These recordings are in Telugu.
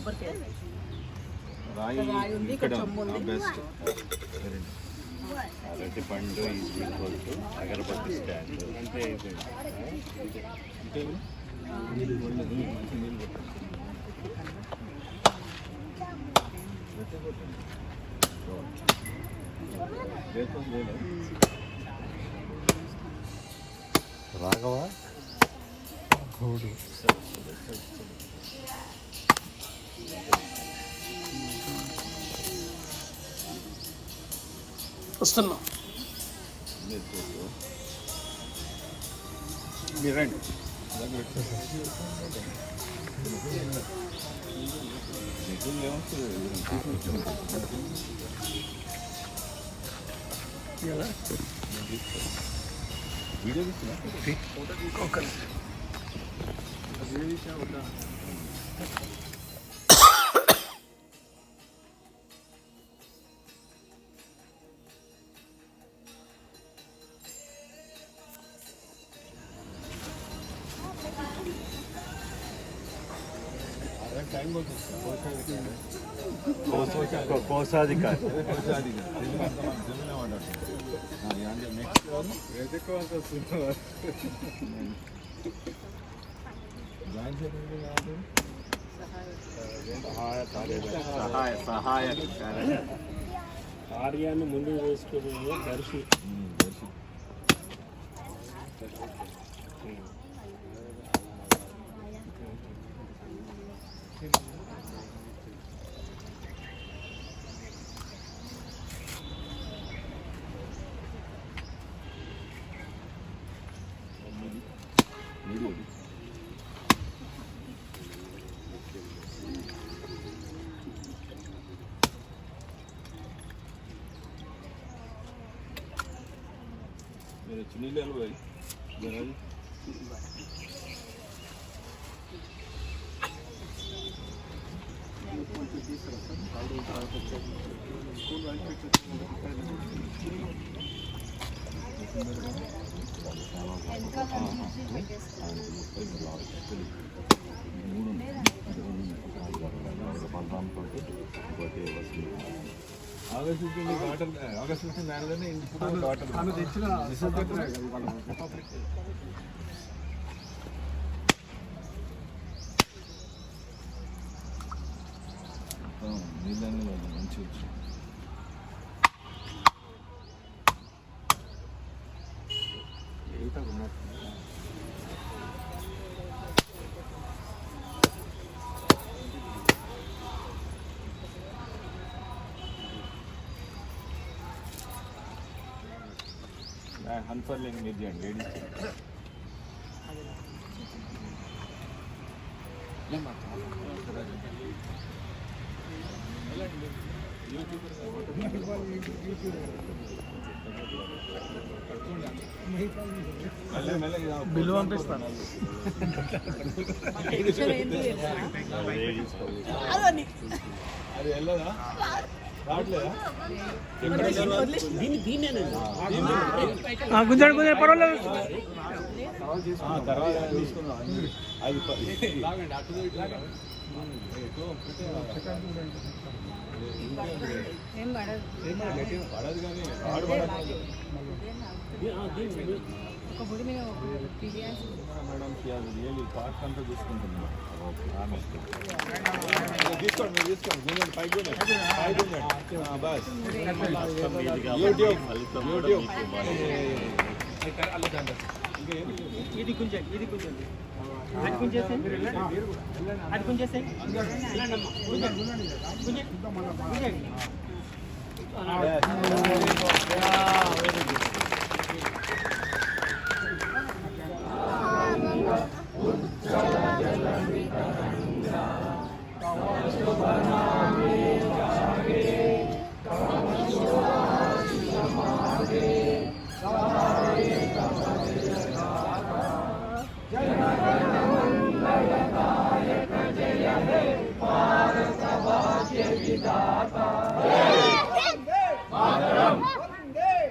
కొబ్బరికాయ రాయి ఉంది, ఇక్కడ చెంబు ఉంది. బెస్ట్. అరటి పండు is equal to agarbatti stand. అంతే రాఘవా గౌడు వస్తున్నా మీరండి వీడియో కోశాధికారి సహాయక కార్యాన్ని ముందుకు వేసుకునే దర్శి. मेरे चुनी ले लो भाई जरा जी ఆగస్ట్ 15 మేనదనే ఇప్పుడు ఆమె తెచ్చిన నీళ్ళని మంచి వచ్చి హన్ఫర్లింగ్ మీద లేడీస్ బిల్లు పంపిస్తాను. అది వెళ్ళదా రావట్లేదా గుంజాడు గుంజాడు పర్వాలేదు. తర్వాత తీసుకున్నాం అది పడదు కానీ వాడు పడదు మేడం రియల్లీ పార్క్ అంతా చూసుకుంటున్నాం. తీసుకోండి మీరు తీసుకోండి గుంజండి పైకి గుంజండి బస్ యూట్యూబ్ ఇది గుంజండి, ఇది గుంజండి, అది గుంజేసే, అది గుంజేసే,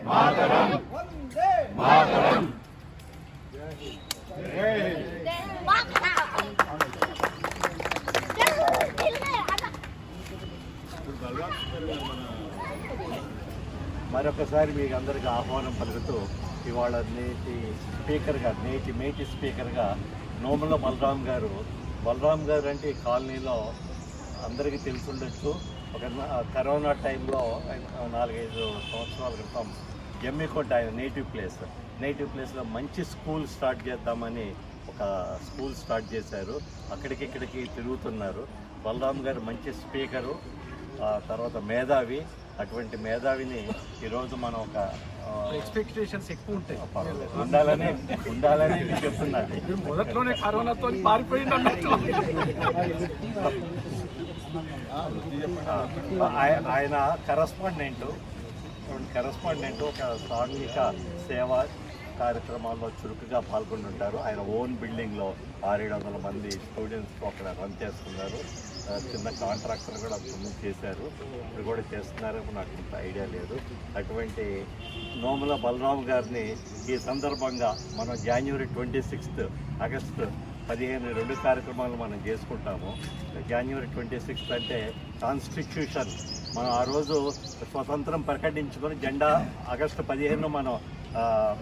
మాతరం మరొకసారి మీకు అందరికీ ఆహ్వానం పలుకుతూ ఇవాళ నేటి స్పీకర్గా నోముల బలరాం గారు అంటే ఈ కాలనీలో అందరికీ తెలిసి ఉండొచ్చు. ఒక కరోనా టైంలో 4-5 సంవత్సరాల క్రితం జమ్మికోట ఆయన నేటివ్ ప్లేస్లో మంచి స్కూల్ స్టార్ట్ చేద్దామని ఒక స్కూల్ స్టార్ట్ చేశారు. ఇక్కడికి తిరుగుతున్నారు. బలరాం గారు మంచి స్పీకరు, తర్వాత మేధావి. అటువంటి మేధావిని ఈరోజు మనం ఒక ఎక్స్పెక్టేషన్స్ ఎక్కువ ఉంటాయి, ఉండాలని చెప్తున్నారు. మొదట్లోనే కరోనాతో పారిపోయింది అన్నట్టు. ఆయన కరస్పాండెంట్ ఒక సాంఘిక సేవా కార్యక్రమాల్లో చురుకుగా పాల్గొంటుంటారు. ఆయన ఓన్ బిల్డింగ్లో 600-700 మంది స్టూడెంట్స్ అక్కడ రన్ చేస్తున్నారు. చిన్న కాంట్రాక్టర్ కూడా ముందు చేశారు, ఇప్పుడు కూడా చేస్తున్నారో నాకు ఇంత ఐడియా లేదు. అటువంటి నోముల బలరాం గారిని ఈ సందర్భంగా మనం January 26 ఆగస్టు 15 2 కార్యక్రమాలు మనం చేసుకుంటాము. January 26 అంటే కాన్స్టిట్యూషన్, మనం ఆ రోజు స్వతంత్రం ప్రకటించుకొని ఆగస్టు 15 మనం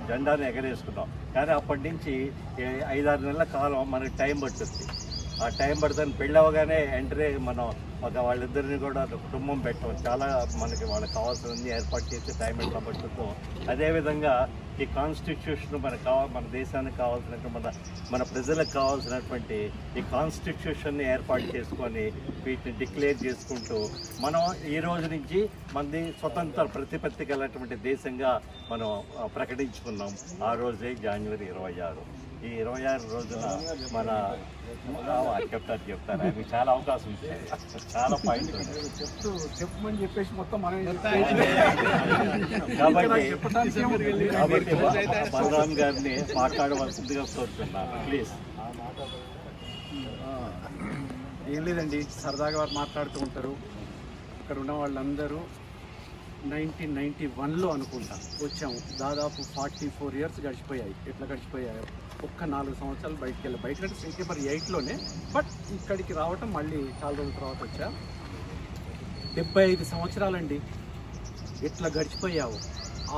జెండాను ఎగరేసుకున్నాం. కానీ అప్పటి నుంచి 5-6 నెలల కాలం మనకి టైం పడుతుంది. ఆ టైం పడుతుంది. పెళ్ళి అవ్వగానే ఎంట్రీ మనం వాళ్ళిద్దరిని కూడా కుటుంబం పెట్టాం. చాలా మనకి వాళ్ళకి కావాల్సినవన్నీ ఏర్పాటు చేసి టైం ఎట్లా పడుతుందో అదేవిధంగా ఈ కాన్స్టిట్యూషన్ మన దేశానికి కావాల్సినటువంటి మన ప్రజలకు కావాల్సినటువంటి ఈ కాన్స్టిట్యూషన్ని ఏర్పాటు చేసుకొని వీటిని డిక్లేర్ చేసుకుంటూ మనం ఈ రోజు నుంచి మనది స్వతంత్ర ప్రతిపత్తి కలిగినటువంటి దేశంగా మనం ప్రకటించుకున్నాం. ఆ రోజే January 26. ఈ 26 రోజున మన చెప్తారు మీకు చాలా అవకాశం ఉంది, చాలా పాయింట్ ఉంది. చెప్పమని చెప్పేసి మొత్తం మనం కాబట్టి బలరాం గారిని మాట్లాడవలసిందిగా కోరుతున్నాను, ప్లీజ్. ఏం లేదండి, సరదాగా వారు మాట్లాడుతూ ఉంటారు. అక్కడ ఉన్న వాళ్ళందరూ 1991లో అనుకుంటా వచ్చాము. దాదాపు 44 years గడిచిపోయాయి. ఎట్లా గడిచిపోయాయో ఒక్క 4 సంవత్సరాలు బయటకంటే సెప్టెంబర్ 8లోనే, బట్ ఇక్కడికి రావటం మళ్ళీ చాలా రోజుల తర్వాత వచ్చా. 75 సంవత్సరాలండి ఎట్లా గడిచిపోయావు.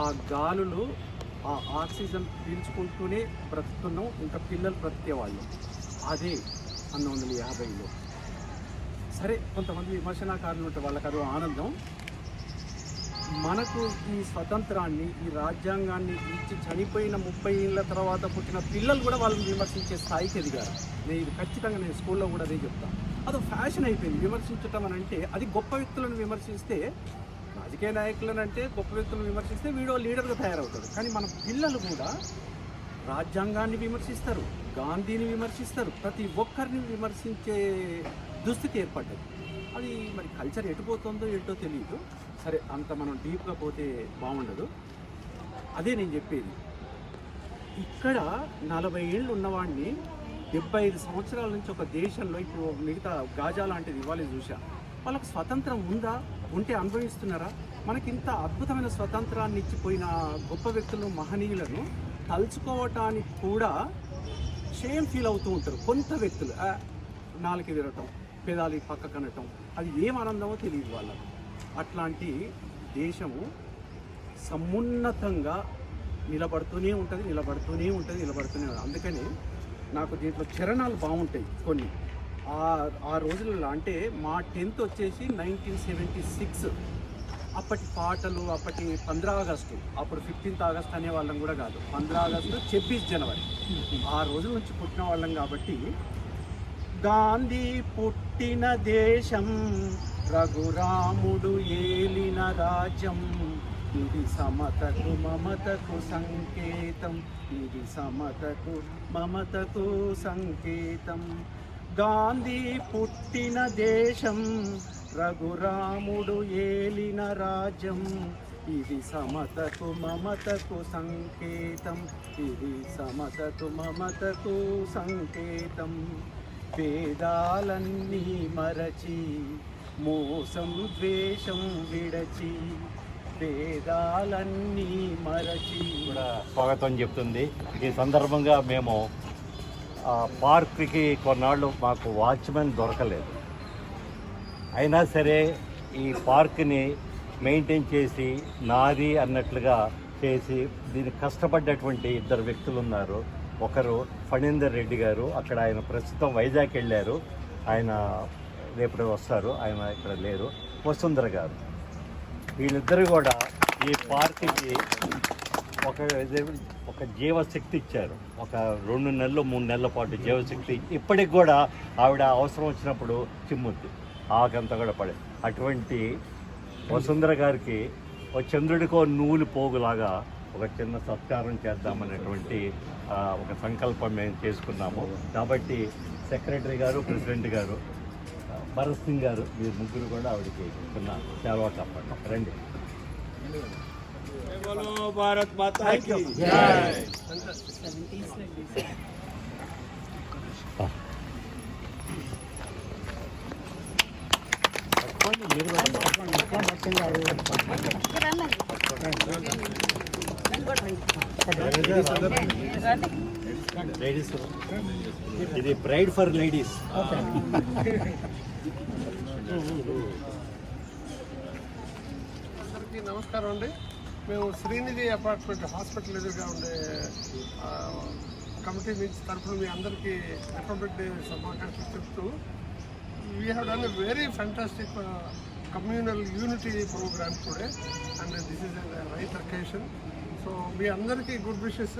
ఆ గాలులు, ఆ ఆక్సిజన్ పీల్చుకుంటూనే బ్రతుకుతున్నాం. ఇంకా పిల్లలు బ్రతికేవాళ్ళు. అదే 1950లో. సరే, కొంతమంది విమర్శనాకారులు ఉంటే వాళ్ళకి అదో ఆనందం. మనకు ఈ స్వతంత్రాన్ని, ఈ రాజ్యాంగాన్ని ఇచ్చి చనిపోయిన 30 ఏళ్ళ తర్వాత పుట్టిన పిల్లలు కూడా వాళ్ళని విమర్శించే స్థాయికి ఎదిగారు. నేను స్కూల్లో కూడా అదే చెప్తాను. అదో ఫ్యాషన్ అయిపోయింది విమర్శించటం అని. అంటే అది గొప్ప వ్యక్తులను విమర్శిస్తే, రాజకీయ నాయకులను అంటే గొప్ప వ్యక్తులను విమర్శిస్తే వీడో లీడర్గా తయారవుతాడు. కానీ మన పిల్లలు కూడా రాజ్యాంగాన్ని విమర్శిస్తారు, గాంధీని విమర్శిస్తారు, ప్రతి ఒక్కరిని విమర్శించే దుస్థితి ఏర్పడ్డది. అది మరి కల్చర్ ఎటుపోతుందో ఏంటో తెలియదు. సరే, అంత మనం డీప్గా పోతే బాగుండదు. అదే నేను చెప్పేది. ఇక్కడ 40 ఏళ్ళు ఉన్నవాడిని 75 సంవత్సరాల నుంచి ఒక దేశంలో, ఇప్పుడు మిగతా గాజా లాంటిది ఇవ్వాలి చూసా, వాళ్ళకి స్వతంత్రం ఉందా? ఉంటే అనుభవిస్తున్నారా? మనకి ఇంత అద్భుతమైన స్వతంత్రాన్ని ఇచ్చిపోయిన గొప్ప వ్యక్తులను, మహనీయులను తలుచుకోవటానికి కూడా షేమ్ ఫీల్ అవుతూ ఉంటారు కొంత వ్యక్తులు. నాలుక విరటం, పెదాలి పక్క కనటం, అది ఏం ఆనందమో తెలియదు వాళ్ళకు. అట్లాంటి దేశము సమున్నతంగా నిలబడుతూనే ఉంటుంది. అందుకని నాకు దీంట్లో చరణాలు బాగుంటాయి కొన్ని. ఆ రోజులలో అంటే మా 10th వచ్చేసి 1976. అప్పటి పాటలు, అప్పటి 15 ఆగస్టు, అప్పుడు 15th ఆగస్ట్ అనే వాళ్ళం కూడా కాదు, 15 ఆగస్టు 26 జనవరి, ఆ రోజుల నుంచి పుట్టిన వాళ్ళం. కాబట్టి గాంధీ పుట్టిన దేశం, రఘురాముడు ఏలిన రాజ్యం, ఇది సమతకు మమతకు సంకేతం, ఇది సమతకు మమతకు సంకేతం. గాంధీ పుట్టిన దేశం, రఘురాముడు ఏలిన రాజ్యం, ఇది సమతకు మమతకు సంకేతం, ఇది సమతకు మమతకు సంకేతం. వేదాలన్నీ మరచి, మోసం ద్వేషం విడచి, వేదాలన్నీ మరచి కూడా స్వాగతం చెప్తుంది. ఈ సందర్భంగా మేము పార్క్కి కొన్నాళ్ళు మాకు వాచ్మెన్ దొరకలేదు. అయినా సరే ఈ పార్క్ని మెయింటైన్ చేసి నాది అన్నట్లుగా చేసి దీనికి కష్టపడ్డటువంటి ఇద్దరు వ్యక్తులు ఉన్నారు. ఒకరు ఫణీందర్ రెడ్డి గారు, అక్కడ ఆయన ప్రస్తుతం వైజాగ్ వెళ్ళారు, ఆయన రేపు వస్తారు, ఆయన ఇక్కడ లేరు. వసుంధర గారు, వీళ్ళిద్దరు కూడా ఈ పార్టీకి ఒక జీవశక్తి ఇచ్చారు. ఒక 2 నెలలు 3 నెలల పాటు జీవశక్తి. ఇప్పటికి కూడా ఆవిడ అవసరం వచ్చినప్పుడు చిమ్ముద్ది, ఆకంతా కూడా పడే. అటువంటి వసుంధర గారికి ఒక చంద్రుడికో నూలు పోగులాగా ఒక చిన్న సత్కారం చేద్దామనేటువంటి ఒక సంకల్పం మేము చేసుకున్నాము. కాబట్టి సెక్రటరీ గారు, ప్రెసిడెంట్ గారు, భరత్ సింగ్ గారు, మీరు ముగ్గురు కూడా ఆవిడకి చిన్న సేవా కాపాడు రండి. భారత్ మాతా కీ జై. లేడీస్, ఇది ప్రైడ్ ఫర్ లేడీస్. అందరికీ నమస్కారం అండి. మేము శ్రీనిధి అపార్ట్మెంట్ హాస్పిటల్ ఎదురుగా ఉండే కమిటీ నుంచి తరఫున మీ అందరికీ రిపబ్లిక్ డే శుభాకాంక్షలు చెప్తూ, we have done a very fantastic communal unity programme today and this is right occasion. So మీ అందరికీ గుడ్ విషెస్.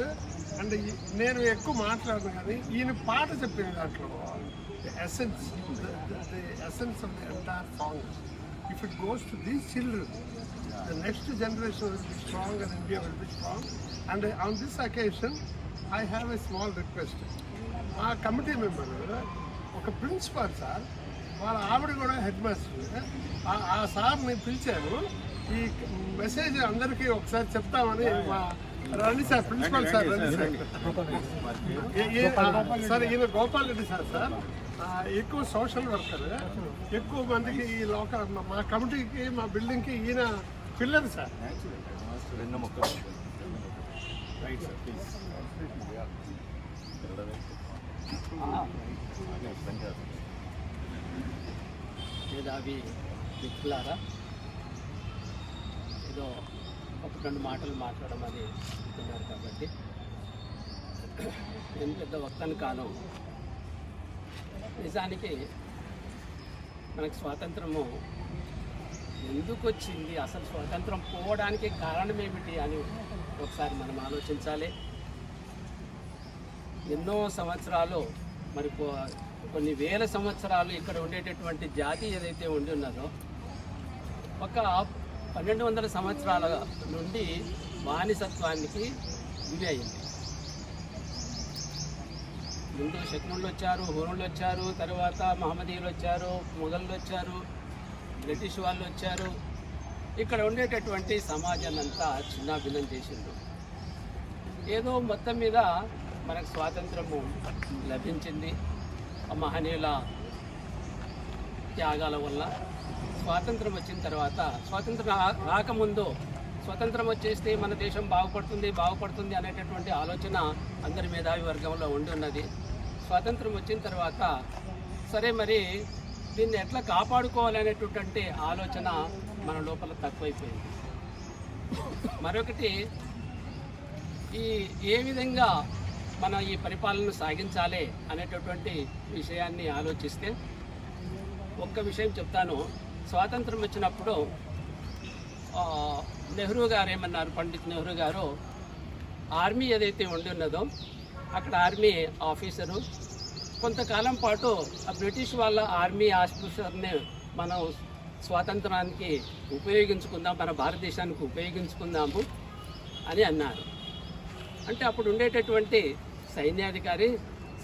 అండ్ నేను ఎక్కువ మాట్లాడను కానీ ఈయన పాట చెప్పిన దాంట్లో the essence of the entire song, if it goes to these children, the next generation will be strong and India will be strong. And on this occasion, I have a small request. మా కమిటీ మెంబర్ ఒక ప్రిన్సిపాల్ సార్, వాళ్ళ ఆవిడ కూడా హెడ్ మాస్టర్, ఆ సార్ని పిలిచాను. ఈ మెసేజ్ అందరికీ ఒకసారి చెప్తామని రండి సార్, ప్రిన్సిపాల్ సార్ రండి సార్. ఈయన గోపాల్ రెడ్డి సార్ ఎక్కువ సోషల్ వర్కర్, ఎక్కువ మందికి ఈ మా కమిటీకి, మా బిల్డింగ్కి ఈయన పిల్లలు సార్. మేధావి మిత్రులారా, ఏదో 1-2 మాటలు మాట్లాడమని చెప్తున్నారు కాబట్టి నేను పెద్ద వక్తను కాను. నిజానికి మనకు స్వాతంత్రము ఎందుకు వచ్చింది, అసలు స్వాతంత్రం పోవడానికి కారణం ఏమిటి అని ఒకసారి మనం ఆలోచించాలి. ఎన్నో సంవత్సరాలు, మరి కొన్ని వేల సంవత్సరాలు ఇక్కడ ఉండేటటువంటి జాతి ఏదైతే ఉండి ఉన్నదో, ఒక 1200 సంవత్సరాల నుండి బానిసత్వానికి గురి అయింది. ముందు శకునులు వచ్చారు, హునులు వచ్చారు, తర్వాత మహమ్మదీయులు వచ్చారు, మొఘళ్ళు వచ్చారు, బ్రిటిష్ వాళ్ళు వచ్చారు. ఇక్కడ ఉండేటటువంటి సమాజాన్ని అంతా చిన్నాభిన్నం చేసిండ్రు. ఏదో మొత్తం మీద మనకు స్వాతంత్రము లభించింది ఆ మహనీయుల త్యాగాల వల్ల. స్వాతంత్రం వచ్చిన తర్వాత, స్వాతంత్రం రాకముందు స్వతంత్రం వచ్చేస్తే మన దేశం బాగుపడుతుంది అనేటటువంటి ఆలోచన అందరి మేధావి వర్గంలో ఉండి ఉన్నది. స్వాతంత్రం వచ్చిన తర్వాత సరే మరి దీన్ని ఎట్లా కాపాడుకోవాలనేటటువంటి ఆలోచన మన లోపల తక్కువైపోయింది. మరొకటి, ఏ విధంగా మన ఈ పరిపాలనను సాగించాలి అనేటటువంటి విషయాన్ని ఆలోచిస్తే ఒక్క విషయం చెప్తాను. స్వాతంత్రం వచ్చినప్పుడు నెహ్రూ గారు ఏమన్నారు, పండిత్ నెహ్రూ గారు, ఆర్మీ ఏదైతే ఉండి ఉన్నదో అక్కడ ఆర్మీ ఆఫీసరు కొంతకాలం పాటు ఆ బ్రిటిష్ వాళ్ళ ఆర్మీ ఆఫీసర్ని మనం స్వాతంత్రానికి ఉపయోగించుకుందాం, మన భారతదేశానికి ఉపయోగించుకుందాము అని అన్నారు. అంటే అప్పుడు ఉండేటటువంటి సైన్యాధికారి,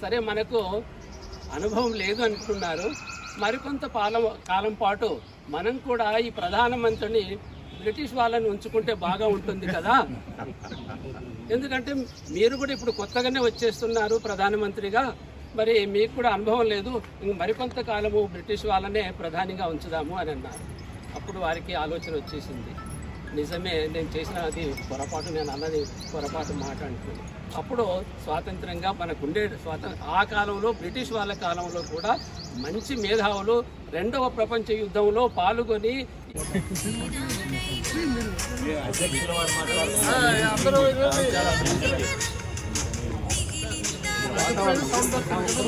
సరే మనకు అనుభవం లేదు అనుకున్నారు, మరికొంత కాలం పాటు మనం కూడా ఈ ప్రధానమంత్రిని బ్రిటిష్ వాళ్ళని ఉంచుకుంటే బాగా ఉంటుంది కదా, ఎందుకంటే మీరు కూడా ఇప్పుడు కొత్తగానే వచ్చేస్తున్నారు ప్రధానమంత్రిగా, మరి మీకు కూడా అనుభవం లేదు, ఇంక మరికొంత కాలము బ్రిటిష్ వాళ్ళనే ప్రధానిగా ఉంచుదాము అని అన్నారు. అప్పుడు వారికి ఆలోచన వచ్చేసింది, నిజమే నేను చేసినది పొరపాటు, నేను అన్నది పొరపాటు మాట అంటున్నాను. అప్పుడు స్వాతంత్రంగా మనకుండే ఆ కాలంలో బ్రిటిష్ వాళ్ళ కాలంలో కూడా మంచి మేధావులు 2వ ప్రపంచ యుద్ధంలో పాల్గొని అందరూ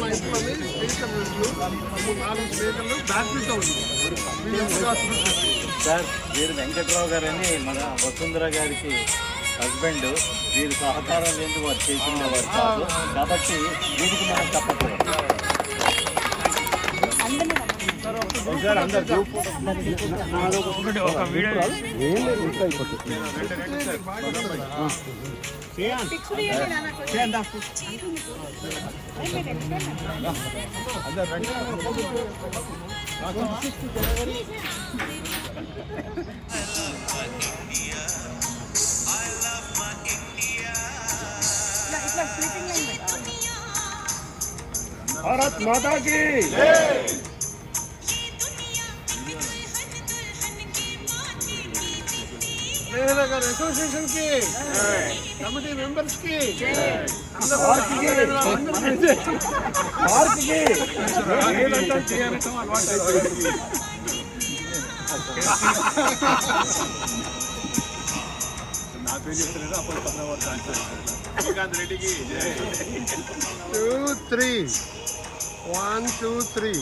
మా ఇంట్లోని స్పీకర్లు 4 స్పీకర్లు బ్యాటరీతో ఉంది. సార్ వీరు వెంకట్రావు గారని మన వసుంధర గారికి హస్బెండ్. వీరి సహకారం లేదు వారు చేసిండేవారు కాదు కాబట్టి వీరికి మనం తప్పకూడదు. సార్ అందరు గ్రూప్ భారత్ మాతా की నగర్ అసోసియేషన్ కి కమిటీ మెంబర్స్ కి శ్రీకాంత్ రెడ్డికి 2, 3 1, 2, 3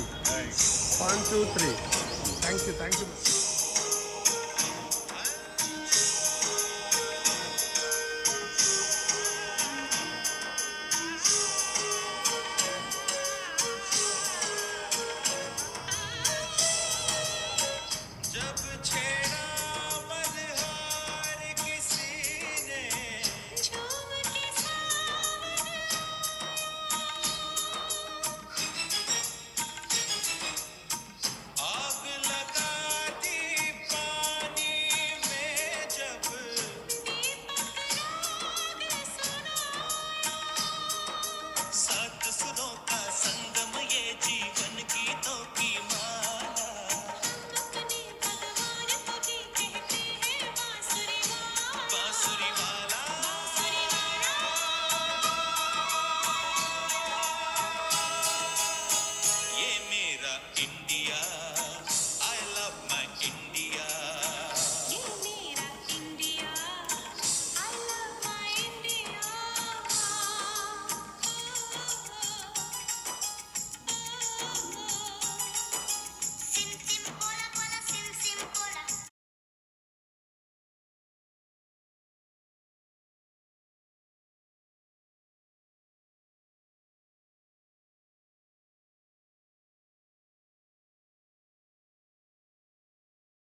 1, 2, 3 థ్యాంక్ యూ